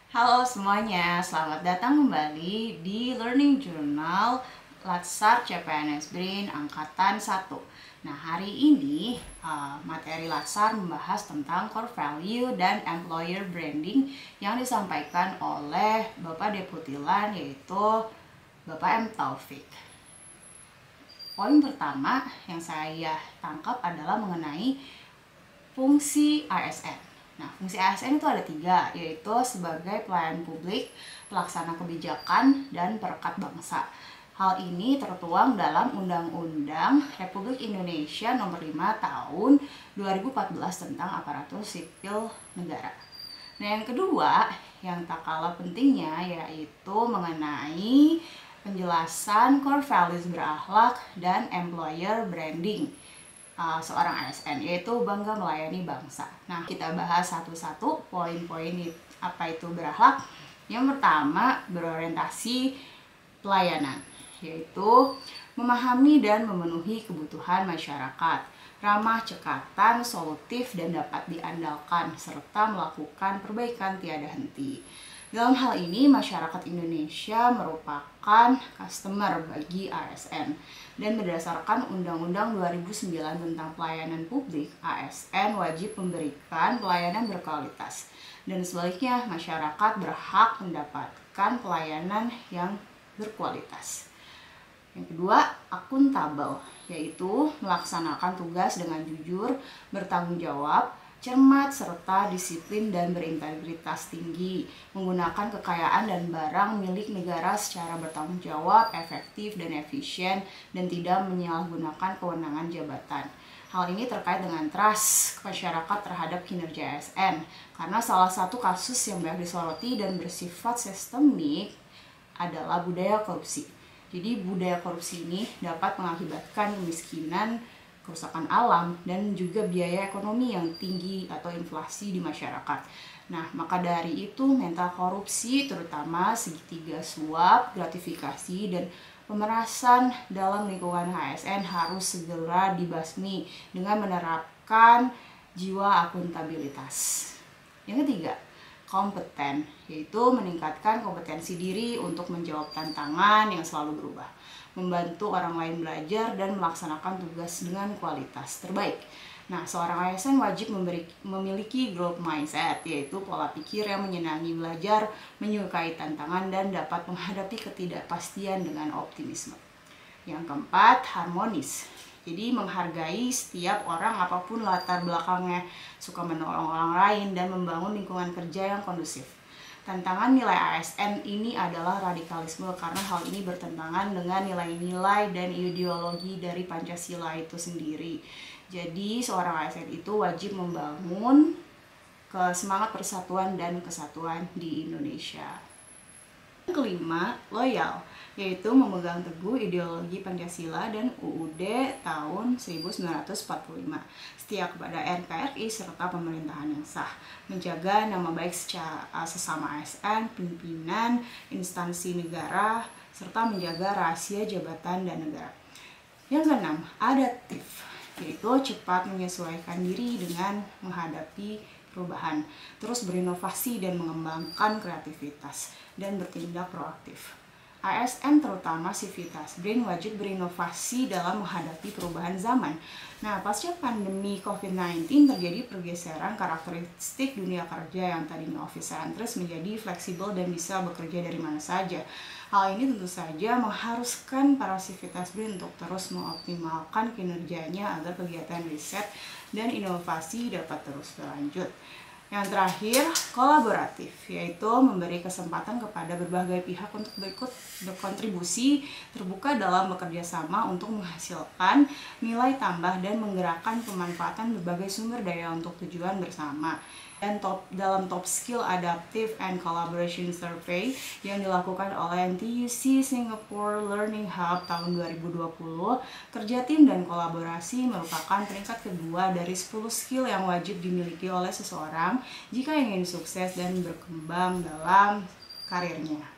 Halo semuanya, selamat datang kembali di Learning Journal Latsar CPNS BRIN Angkatan 1. Nah, hari ini materi Latsar membahas tentang core value dan employer branding yang disampaikan oleh Bapak Deputilan, yaitu Bapak M. Taufik. Poin pertama yang saya tangkap adalah mengenai fungsi ASN. Nah, fungsi ASN itu ada 3, yaitu sebagai pelayan publik, pelaksana kebijakan, dan perekat bangsa. Hal ini tertuang dalam Undang-Undang Republik Indonesia Nomor 5 Tahun 2014 tentang Aparatur Sipil Negara. Nah, yang kedua, yang tak kalah pentingnya yaitu mengenai penjelasan core values berakhlak dan employer branding seorang ASN, yaitu bangga melayani bangsa. Nah, kita bahas satu-satu poin-poin apa itu berakhlak. Yang pertama, berorientasi pelayanan, yaitu memahami dan memenuhi kebutuhan masyarakat, ramah cekatan, solutif, dan dapat diandalkan, serta melakukan perbaikan tiada henti. Dalam hal ini, masyarakat Indonesia merupakan customer bagi ASN. Dan berdasarkan Undang-Undang 2009 tentang Pelayanan Publik, ASN wajib memberikan pelayanan berkualitas. Dan sebaliknya, masyarakat berhak mendapatkan pelayanan yang berkualitas. Yang kedua, akuntabel, yaitu melaksanakan tugas dengan jujur, bertanggung jawab, cermat, serta disiplin dan berintegritas tinggi, menggunakan kekayaan dan barang milik negara secara bertanggung jawab, efektif dan efisien, dan tidak menyalahgunakan kewenangan jabatan. Hal ini terkait dengan trust masyarakat terhadap kinerja ASN, karena salah satu kasus yang banyak disoroti dan bersifat sistemik adalah budaya korupsi. Jadi budaya korupsi ini dapat mengakibatkan kemiskinan, kerusakan alam, dan juga biaya ekonomi yang tinggi atau inflasi di masyarakat. Nah, maka dari itu mental korupsi, terutama segitiga suap, gratifikasi, dan pemerasan dalam lingkungan ASN harus segera dibasmi dengan menerapkan jiwa akuntabilitas. Yang ketiga, kompeten, yaitu meningkatkan kompetensi diri untuk menjawab tantangan yang selalu berubah, membantu orang lain belajar, dan melaksanakan tugas dengan kualitas terbaik. Nah, seorang ASN wajib memiliki growth mindset, yaitu pola pikir yang menyenangi belajar, menyukai tantangan, dan dapat menghadapi ketidakpastian dengan optimisme. Yang keempat, harmonis. Jadi menghargai setiap orang apapun latar belakangnya, suka menolong orang lain, dan membangun lingkungan kerja yang kondusif. Tantangan nilai ASN ini adalah radikalisme, karena hal ini bertentangan dengan nilai-nilai dan ideologi dari Pancasila itu sendiri. Jadi seorang ASN itu wajib membangun semangat persatuan dan kesatuan di Indonesia. Yang kelima, loyal, yaitu memegang teguh ideologi Pancasila dan UUD tahun 1945, setia kepada NKRI serta pemerintahan yang sah, menjaga nama baik sesama ASN, pimpinan, instansi negara, serta menjaga rahasia jabatan dan negara. Yang keenam, adaptif, yaitu cepat menyesuaikan diri dengan menghadapi perubahan, terus berinovasi dan mengembangkan kreativitas, dan bertindak proaktif. ASN terutama Sivitas BRIN wajib berinovasi dalam menghadapi perubahan zaman. Nah, pasca pandemi COVID-19 terjadi pergeseran karakteristik dunia kerja yang tadinya office centris menjadi fleksibel dan bisa bekerja dari mana saja. Hal ini tentu saja mengharuskan para Sivitas BRIN untuk terus mengoptimalkan kinerjanya agar kegiatan riset dan inovasi dapat terus berlanjut. Yang terakhir, kolaboratif, yaitu memberi kesempatan kepada berbagai pihak untuk berikut berkontribusi, terbuka dalam bekerja sama untuk menghasilkan nilai tambah dan menggerakkan pemanfaatan berbagai sumber daya untuk tujuan bersama. Dan dalam top skill adaptive and collaboration survey yang dilakukan oleh NTUC Singapore Learning Hub tahun 2020, kerja tim dan kolaborasi merupakan peringkat kedua dari 10 skill yang wajib dimiliki oleh seseorang jika ingin sukses dan berkembang dalam karirnya.